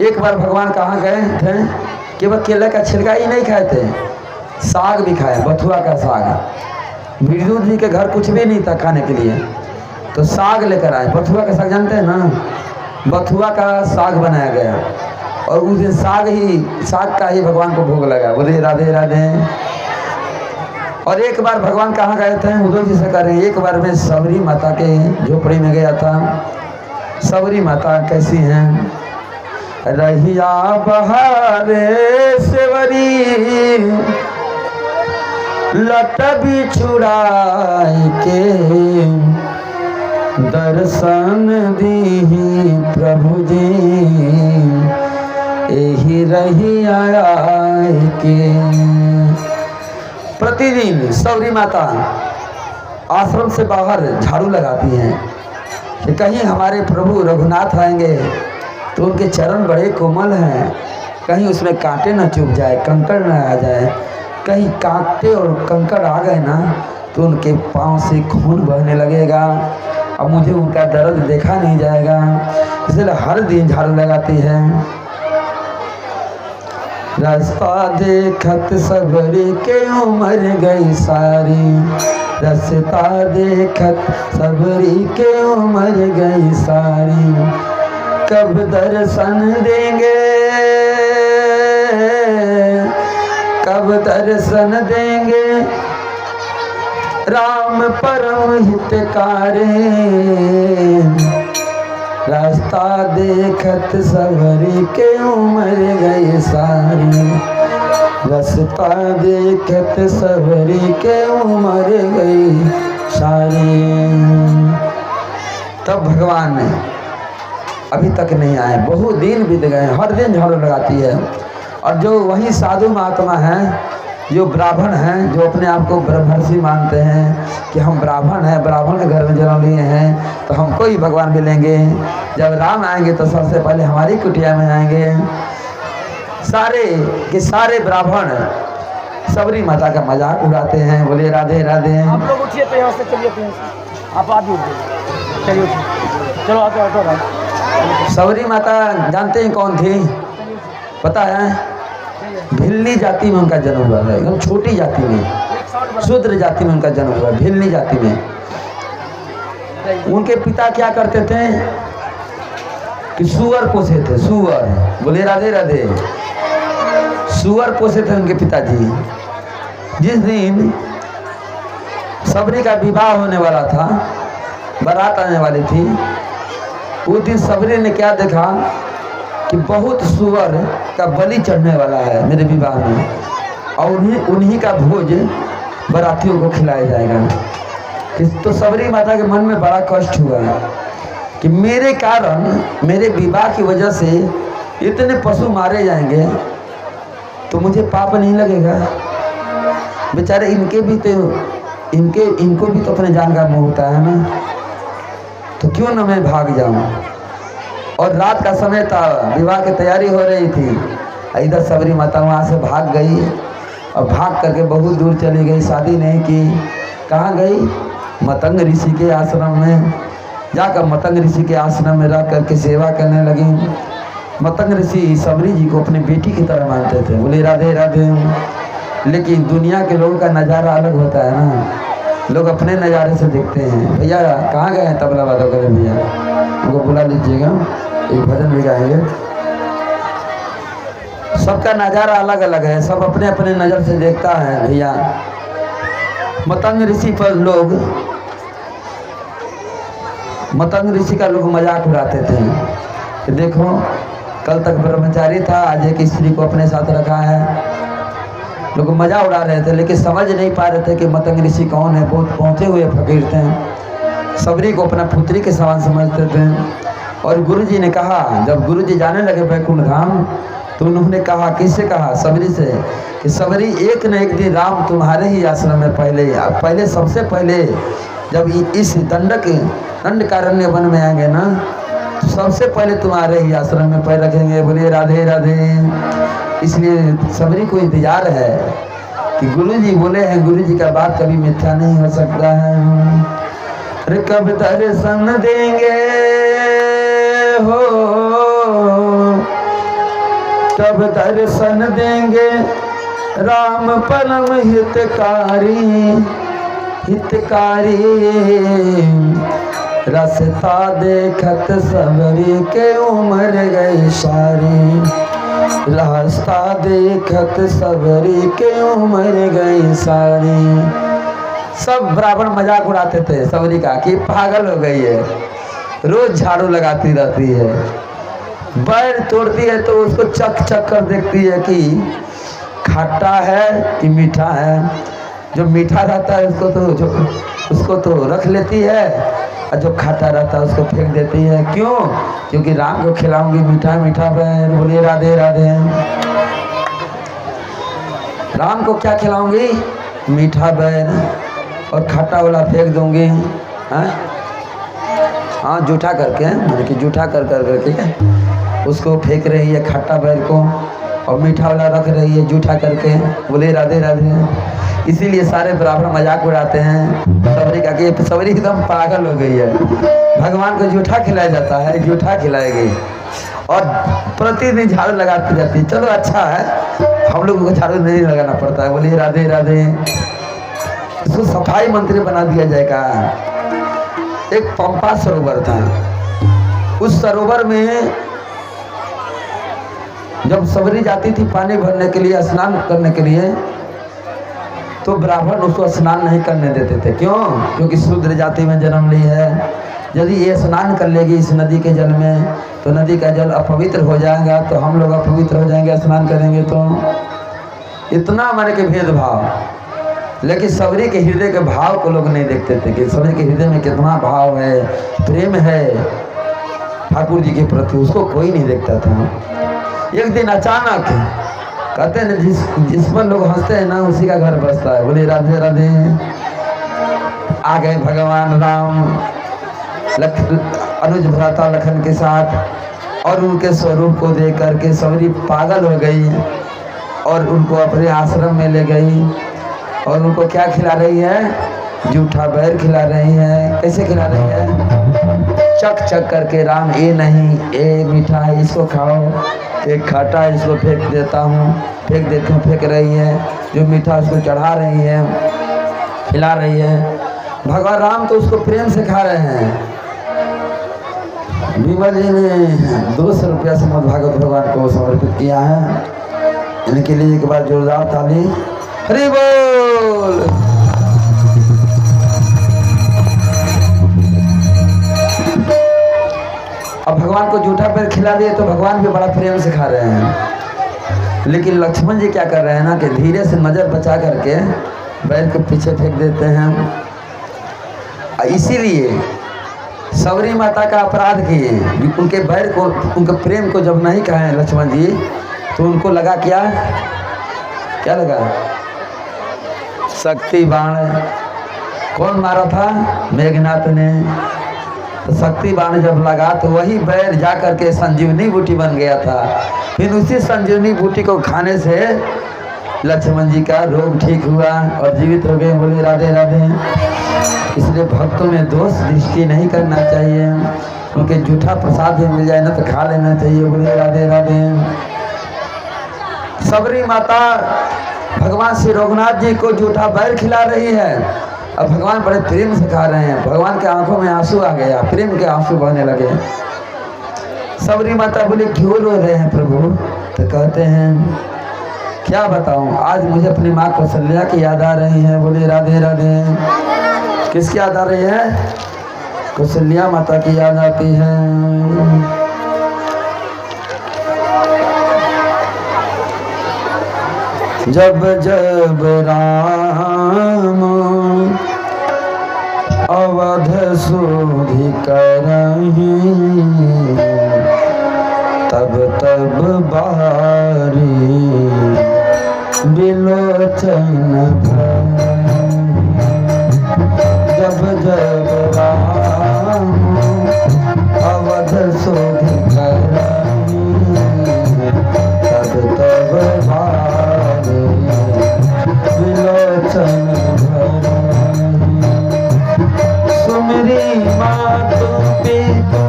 एक बार भगवान कहाँ गए थे कि वह केले का छिलका ही नहीं खाए थे, साग भी खाए, बथुआ का साग। विद्युत जी के घर कुछ भी नहीं था खाने के लिए, तो साग लेकर आए। बथुआ का साग जानते हैं ना, बथुआ का साग बनाया गया और उस दिन साग का ही भगवान को भोग लगा। बोले राधे राधे। और एक बार भगवान कहाँ गए थे, उद्धव जी से करें। एक बार मैं सबरी माता के झोपड़ी में गया था। सबरी माता कैसी हैं? रहिया बहारे सेवरी लट बिछुड़ाई के, दर्शन दीही प्रभु जी एही रहिया के। प्रतिदिन सबरी माता आश्रम से बाहर झाड़ू लगाती हैं कि कहीं हमारे प्रभु रघुनाथ आएंगे तो उनके चरण बड़े कोमल हैं, कहीं उसमें कांटे न चुभ जाए, कंकड़ न आ जाए। कहीं कांटे और कंकड़ आ गए ना तो उनके पाँव से खून बहने लगेगा और मुझे उनका दर्द देखा नहीं जाएगा। इसलिए हर दिन झाड़ू लगाती है। रास्ता देखत सबरी के उम्र गई सारी, रास्ता देखत सबरी के उम्र गई सारी, कब दर्शन देंगे, कब दर्शन देंगे राम परम हितकारी। रास्ता देखत सबरी के उम्र गई सारी, रास्ता देखत सबरी के उम्र गई सारी। तब भगवान ने अभी तक नहीं आए, बहुत दिन बीत गए। हर दिन झाड़ू लगाती है। और जो वही साधु महात्मा हैं, जो ब्राह्मण हैं, जो अपने आप को ब्रह्मर्षि मानते हैं कि हम ब्राह्मण हैं, ब्राह्मण के घर में जन्म लिए हैं तो हमको ही भगवान मिलेंगे। जब राम आएंगे तो सबसे पहले हमारी कुटिया में आएंगे। सारे के सारे ब्राह्मण सबरी माता का मजाक उड़ाते हैं। बोले राधे राधे। आप लोग उठिए तो यहाँ से चलिए, आप आगे उठिए, चलिए उठिए, चलो आते ऑटो। सबरी माता जानते हैं कौन थी? पता है? भिल्ली जाति में उनका जन्म हुआ है, एकदम छोटी जाति में, शूद्र जाति में उनका जन्म हुआ, भिल्ली जाति में। उनके पिता क्या करते थे कि सुअर पोसे थे, सुअर। बोले राधे राधे। सुअर पोसे थे उनके पिताजी। जिस दिन सबरी का विवाह होने वाला था, बारात आने वाली थी, उस दिन सबरी ने क्या देखा कि बहुत सुअर का बलि चढ़ने वाला है मेरे विवाह में, और उन्हीं का भोज बारातियों को खिलाया जाएगा। तो सबरी माता के मन में बड़ा कष्ट हुआ कि मेरे कारण, मेरे विवाह की वजह से इतने पशु मारे जाएंगे तो मुझे पाप नहीं लगेगा? बेचारे इनके भी तो इनको भी तो अपने जान का मोह होता है ना, तो क्यों ना मैं भाग जाऊं। और रात का समय था, विवाह की तैयारी हो रही थी। इधर सबरी माता वहाँ से भाग गई और भाग करके बहुत दूर चली गई, शादी नहीं की। कहाँ गई? मतंग ऋषि के आश्रम में। जाकर मतंग ऋषि के आश्रम में रह करके सेवा करने लगी। मतंग ऋषि सबरी जी को अपनी बेटी की तरह मानते थे। बोले राधे राधे। लेकिन दुनिया के लोगों का नज़ारा अलग होता है ना, लोग अपने नज़ारे से देखते हैं। भैया कहाँ गए हैं तबला वादक वाले भैया, उनको बुला लीजिएगा, एक भजन भी गाएंगे। सबका नज़ारा अलग अलग है, सब अपने अपने नज़र से देखता है भैया। मतंग ऋषि पर लोग, मतंग ऋषि का लोग मजाक उड़ाते थे कि देखो कल तक ब्रह्मचारी था, आज एक स्त्री को अपने साथ रखा है। लोग मजा उड़ा रहे थे, लेकिन समझ नहीं पा रहे थे कि मतंग ऋषि कौन है। बहुत पहुँचे हुए फकीर थे, सबरी को अपना पुत्री के समान समझते थे। और गुरुजी ने कहा, जब गुरुजी जाने लगे बैकुंठ धाम, तो उन्होंने कहा, किससे कहा? सबरी से, कि सबरी एक न एक दिन राम तुम्हारे ही आश्रम में पहले सबसे पहले जब इस दंडकारण्य वन में आएंगे ना, तो सबसे पहले तुम्हारे ही आश्रम में पैर रखेंगे। बोलिए राधे राधे। इसलिए सबरी को इंतजार है कि गुरुजी बोले हैं, गुरुजी का बात कभी मिथ्या नहीं हो सकता है। अरे कब दर्शन देंगे हो तब दर्शन देंगे राम परम हितकारी। हितकारी रास्ता देखत सबरी के उम्र गई सारी। रास्ता देखत सबरी के उम्र गई सारी। सब ब्राह्मण मजाक उड़ाते थे सबरी का कि पागल हो गई है, रोज झाड़ू लगाती रहती है, बैर तोड़ती है तो उसको चख चख कर देखती है कि खट्टा है कि मीठा है। जो मीठा रहता है उसको तो रख लेती है, और जो खट्टा रहता है उसको फेंक देती है। क्यों? क्योंकि राम को खिलाऊंगी मीठा मीठा बैर। बोलिए राधे राधे। राम को क्या खिलाऊंगी? मीठा बैर, और खट्टा वाला फेंक दूंगी। हाँ, जूठा करके, मतलब कि जूठा कर करके उसको फेंक रही है खट्टा बैर को, और मीठा वाला रख रही है जूठा करके। बोले राधे राधे। इसीलिए सारे ब्राह्मण मजाक उड़ाते हैं सबरी का कि सबरी एकदम पागल हो गई है, भगवान को जूठा खिलाया जाता है, जूठा खिलाएगी और प्रतिदिन झाड़ू लगाती जाती है। चलो अच्छा है, हम लोगों को झाड़ू नहीं लगाना पड़ता है। बोलिए राधे राधे। इसको सफाई मंत्री बना दिया जाएगा। एक पंपा सरोवर था, उस सरोवर में जब सबरी जाती थी पानी भरने के लिए, स्नान करने के लिए, तो ब्राह्मण उसको स्नान नहीं करने देते थे। क्यों? क्योंकि शूद्र जाति में जन्म ली है। यदि ये स्नान कर लेगी इस नदी के जल में तो नदी का जल अपवित्र हो जाएगा, तो हम लोग अपवित्र हो जाएंगे स्नान करेंगे तो। इतना हमारे के भेदभाव। लेकिन सबरी के हृदय के भाव को लोग नहीं देखते थे कि सबरी के हृदय में कितना भाव है, प्रेम है ठाकुर जी के प्रति, उसको कोई नहीं देखता था। एक दिन अचानक कहते हैं जिस पर लोग हंसते हैं ना उसी का घर बसता है। बोले राधे राधे। आ गए भगवान राम अनुज भ्राता लखन के साथ, और उनके स्वरूप को देख करके सबरी पागल हो गई और उनको अपने आश्रम में ले गई, और उनको क्या खिला रही है? जूठा बैर खिला रही है। कैसे खिला रही है? चक चक करके, राम ये नहीं, ये मीठा है इसको खाओ, एक खट्टा है इसको फेंक देता हूँ, फेंक देती हूँ, फेंक रही है। जो मीठा उसको चढ़ा रही है, खिला रही है। भगवान राम तो उसको प्रेम से खा रहे हैं। विमल जी ने 200 रुपया श्रीमद् भागवत भगवान को समर्पित किया है। इनके लिए एक बार जोरदार ताली। हरि बोल। अब भगवान को जूठा पैर खिला दिए तो भगवान भी बड़ा प्रेम से खा रहे हैं। लेकिन लक्ष्मण जी क्या कर रहे हैं ना कि धीरे से नजर बचा करके बैर को पीछे फेंक देते हैं। इसीलिए सबरी माता का अपराध किए, उनके बैर को, उनके प्रेम को जब नहीं कहे लक्ष्मण जी तो उनको लगा क्या लगा? शक्ति बाण। कौन मारा था? मेघनाथ ने। तो शक्ति बाण जब लगा तो वही बैर जा करके संजीवनी बूटी बन गया था। फिर उसी संजीवनी बूटी को खाने से लक्ष्मण जी का रोग ठीक हुआ और जीवित हो गए। बोले राधे राधे। इसलिए भक्तों में दोष दृष्टि नहीं करना चाहिए, क्योंकि जूठा प्रसाद भी मिल जाए ना तो खा लेना चाहिए। बोले राधे राधे। सबरी माता भगवान श्री रघुनाथ जी को जूठा बैर खिला रही है और भगवान बड़े प्रेम से खा रहे हैं। भगवान के आंखों में आंसू आ गया, प्रेम के आंसू बहने लगे। सबरी माता बोले क्यों रो रहे हैं प्रभु? तो कहते हैं क्या बताऊं, आज मुझे अपनी माँ कौशल्या की याद आ रही है। बोले राधे राधे। किसकी याद आ रही है? कौशल्या माता की याद आती है। जब जब राम अवध सुधि करहि, तब तब बारी बिलोचन भय। जब जब राम अवध सुधि करहि, तब तब बारी बिलोचन भय। सुमरी मातु पितु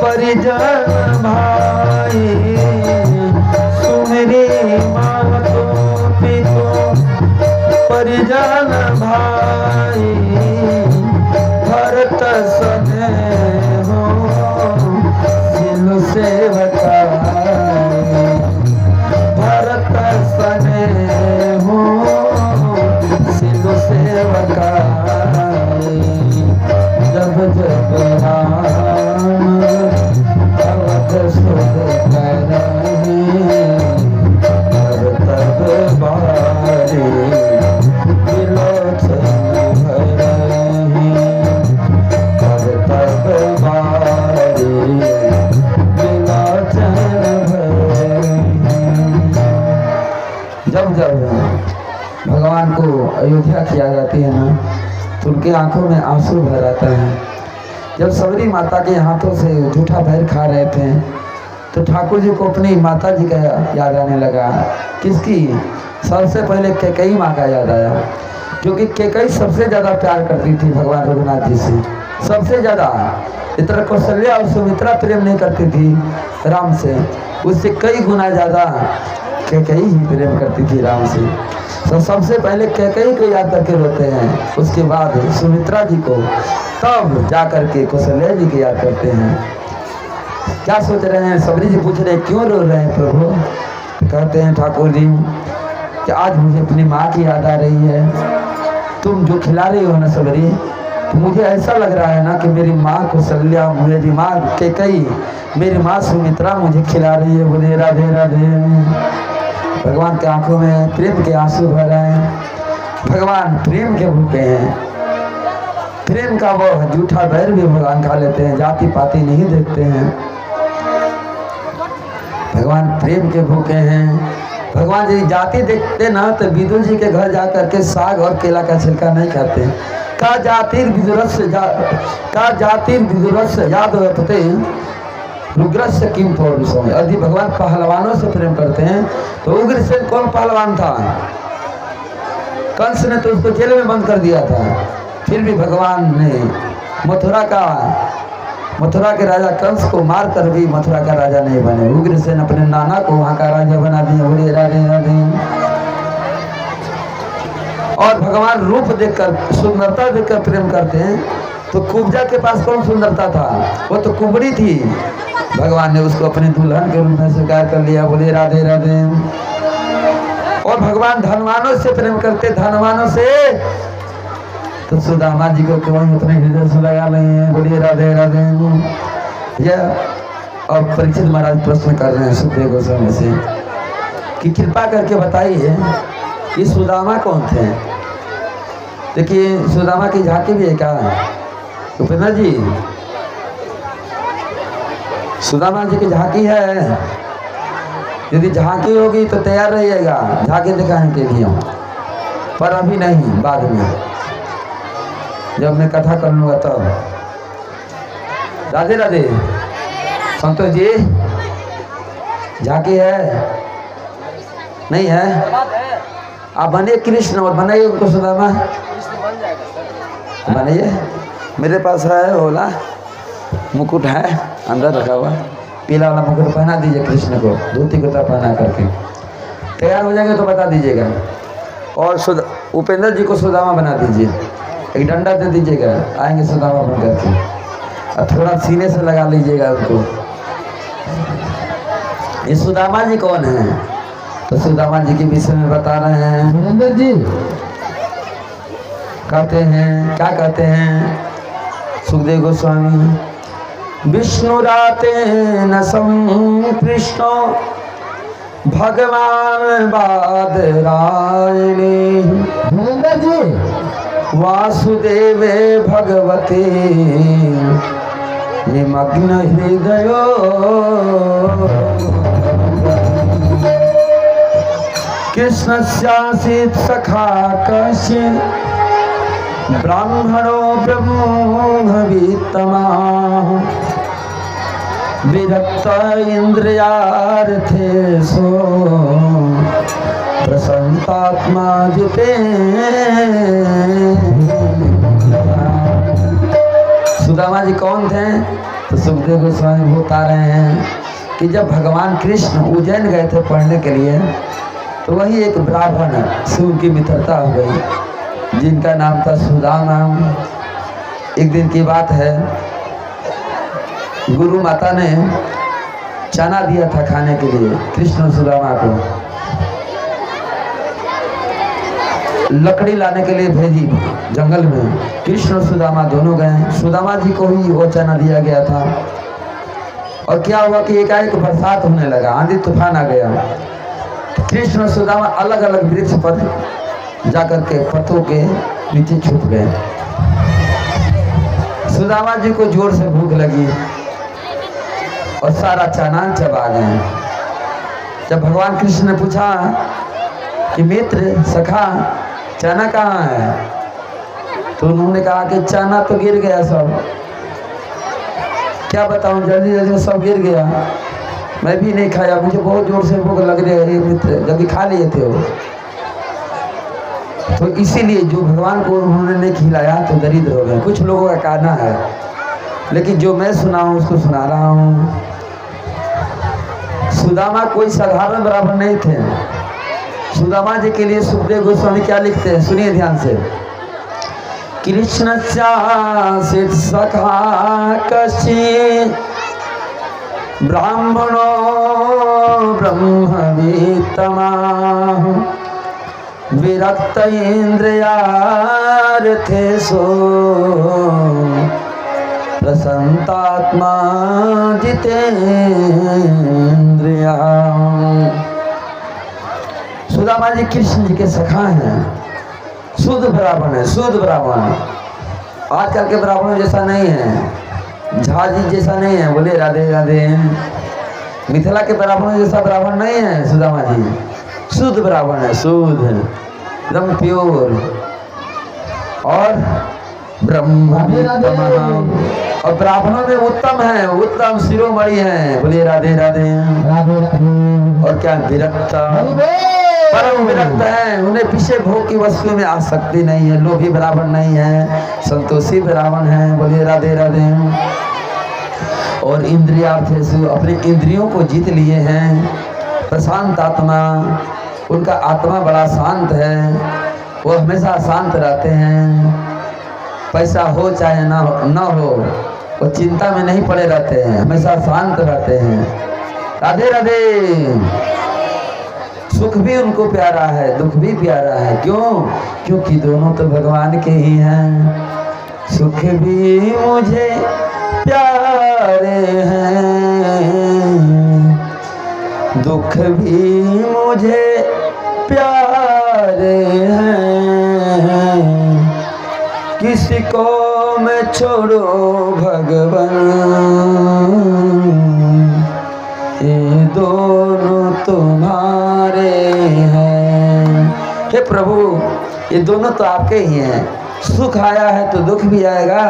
परिजन भाई, भरत सने हो सिंधु सेवका जब जब राम अवध सुध करहि तब तब बारे विलोचन भरहि तब तब बारे विलोचन भरहि। जब जब भगवान को अयोध्या किया जाती है ना तो उनके आंखों में आंसू भर आता है। जब सबरी माता के हाथों से जूठा पैर खा रहे थे तो ठाकुर जी को अपनी माता जी का याद आने लगा। किसकी? सबसे पहले कैकई माँ का याद आया, क्योंकि कैकई सबसे ज़्यादा प्यार करती थी भगवान रघुनाथ जी से, सबसे ज़्यादा। इतना कौशल्या और सुमित्रा प्रेम नहीं करती थी राम से, उससे कई गुना ज़्यादा कैकई ही प्रेम करती थी राम से। तो सबसे पहले कैकई को याद करके रोते हैं, उसके बाद सुमित्रा जी को, तब जा करके कौशल्या जी को याद करते हैं। क्या सोच रहे हैं? सबरी जी पूछ रहे हैं क्यों रो रहे हैं प्रभु? कहते हैं ठाकुर जी कि आज मुझे अपनी माँ की याद आ रही है। तुम जो खिला रही हो ना सबरी, तो मुझे ऐसा लग रहा है ना कि मेरी माँ कौशल्या, मेरी माँ कैकई, मेरी माँ सुमित्रा मुझे खिला रही है। बोले राधे राधे। भगवान के आंखों में प्रेम के आंसू भर रहे हैं। भगवान प्रेम के भूखे हैं। प्रेम का वो जूठा बैर भी भगवान खा लेते हैं, जाति पाति नहीं देखते हैं। भगवान प्रेम के भूखे हैं। भगवान जी जाति देखते ना तो विदुर जी के घर जा करके साग और केला का छिलका नहीं खाते। का जातिर विदुरस्य याद पते रुग्रस्य किम पौरुषों। यदि भगवान पहलवानों से प्रेम करते हैं तो उग्रसेन कौन पहलवान था? कंस ने तो उसको जेल में बंद कर दिया था, फिर भी भगवान ने मथुरा के राजा कंस को मार कर भी मथुरा का राजा नहीं बने। उग्रसेन अपने नाना को वहां का राजा बना दिए। बोले राधे राधे। और भगवान रूप देखकर, सुंदरता देखकर प्रेम करते हैं। तो कुब्जा के पास कौन सुंदरता था? वो तो कुबड़ी थी। भगवान ने उसको अपने दुल्हन के रूप में स्वीकार कर लिया। बोले राधे राधे। और भगवान धनवानों से प्रेम करते, धनवानों से। तो सुदामा जी को क्यों उतने हृदय से लगा रहे हैं? बोलिए राधे राधे। यह और परीक्षित महाराज प्रश्न कर रहे हैं सुखदेव गोस्वामी से कि कृपा करके बताइए कि सुदामा कौन थे? देखिए सुदामा की झांकी भी है क्या उपेंद्र जी? सुदामा जी की झांकी है। यदि झांकी होगी तो तैयार रहिएगा झांकी दिखाने के लिए, पर अभी नहीं, बाद में जब मैं कथा कर लूँगा तब। राधे राधे। संतोष जी झांकी है? नहीं है? आप बनिए कृष्ण और बनाइए उनको सुदामा। बनाइए। मेरे पास है ओला मुकुट है अंदर रखा हुआ, पीला वाला मुकुट पहना दीजिए कृष्ण को, धोती कुर्ता पहना करके। तैयार हो जाएंगे तो बता दीजिएगा। और उपेंद्र जी को सुदामा बना दीजिए, एक डंडा दे दीजिएगा, आएंगे सुदामा बन करके। और थोड़ा सीने से लगा लीजिएगा उनको। ये सुदामा जी कौन है? तो सुदामा जी के विषय में बता रहे हैं सुरेंद्र जी। कहते हैं, क्या कहते हैं सुखदेव गोस्वामी? विष्णुराते न संपृष्टो भगवान बादरायणे सुरेंद्र जी वासुदेवे भगवते निमग्न हृदयो कृष्णस्यासीत् सखा कस्य ब्राह्मणो ब्रह्मवित्तमः विरक्त इंद्रियार्थेषु प्रसन्नात्मा जिते। सुदामा जी कौन थे? तो सुखदेव गोस्वामी बता रहे हैं कि जब भगवान कृष्ण उज्जैन गए थे पढ़ने के लिए तो वही एक ब्राह्मण से उनकी मित्रता हो गई जिनका नाम था सुदामा। एक दिन की बात है, गुरु माता ने चना दिया था खाने के लिए कृष्ण और सुदामा को। लकड़ी लाने के लिए भेजी जंगल में, कृष्ण और सुदामा दोनों गए। सुदामा जी को ही वो चना दिया गया था। और क्या हुआ कि एकाएक बरसात होने लगा, आंधी तूफान आ गया। कृष्ण और सुदामा अलग अलग वृक्ष पर जाकर के पत्तों के नीचे छुप गए। सुदामा जी को जोर से भूख लगी और सारा चना चबा गए। जब भगवान कृष्ण ने पूछा कि मित्र सखा चना कहाँ है, तो उन्होंने कहा कि चना तो गिर गया सब। क्या बताऊं, जल्दी जल्दी सब गिर गया, मैं भी नहीं खाया, मुझे बहुत जोर से भूख लग रही है। मित्र जब भी खा लिए थे वो, तो इसीलिए जो भगवान को उन्होंने नहीं खिलाया तो दरिद्र हो गए। कुछ लोगों का कहना है, लेकिन जो मैं सुना हूँ उसको सुना रहा हूँ। सुदामा कोई साधारण ब्राह्मण नहीं थे। सुदामा जी के लिए सुखदेव गोस्वामी क्या लिखते हैं, सुनिए ध्यान से। कृष्ण चासित सखा कशी ब्राह्मणो ब्रह्मवित्तमा विरक्त इंद्रियार्थे सो प्रसन्नात्मा जितेन्द्रिया। सुदामा जी कृष्ण जी के सखा हैं, शुद्ध ब्राह्मण है, शुद्ध ब्राह्मण। आजकल के ब्राह्मणों जैसा नहीं है, झाजी जैसा नहीं है, बोले राधे राधे। मिथिला के ब्राह्मणों जैसा ब्राह्मण नहीं है सुदामा जी, शुद्ध ब्राह्मण है, शुद्ध एकदम प्योर। और और ब्राह्मणों में उत्तम है, उत्तम शिरोमणि है, बोलिए राधे राधे। और क्या विरक्त, परम विरक्त है, उन्हें पीछे भोग की वस्तु में आसक्ति नहीं है, लोभी ब्राह्मण नहीं है, संतोषी ब्राह्मण है, बोलिए राधे राधे। और इंद्रियार्थेषु, अपने इंद्रियों को जीत लिए हैं, प्रशांत आत्मा, उनका आत्मा बड़ा शांत है, वो हमेशा शांत रहते हैं। पैसा हो चाहे ना हो, वो चिंता में नहीं पड़े रहते हैं, हमेशा शांत रहते हैं। राधे राधे। सुख भी उनको प्यारा है, दुख भी प्यारा है। क्यों? क्योंकि दोनों तो भगवान के ही हैं। सुख भी मुझे प्यारे हैं, दुख भी मुझे प्यारे हैं, किसी को मैं छोड़ो भगवान, ये दोनों तुम्हारे हैं। हे प्रभु, ये दोनों तो आपके ही हैं। सुख आया है तो दुख भी आएगा,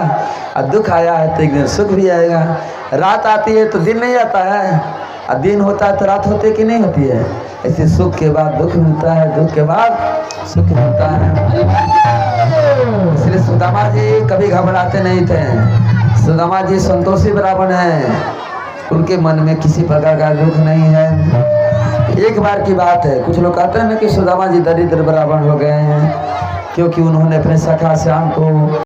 और दुख आया है तो एक दिन सुख भी आएगा। रात आती है तो दिन नहीं आता है, और दिन होता है तो रात होती कि नहीं होती है। ऐसे सुख के बाद दुख मिलता है, दुख के बाद सुख मिलता है। इसलिए सुदामा जी कभी घबराते नहीं थे। सुदामा जी संतोषी ब्राह्मण हैं, उनके मन में किसी प्रकार का दुख नहीं है। एक बार की बात है, कुछ लोग कहते हैं ना कि सुदामा जी दरिद्र ब्राह्मण हो गए हैं क्योंकि उन्होंने अपने सखा श्याम को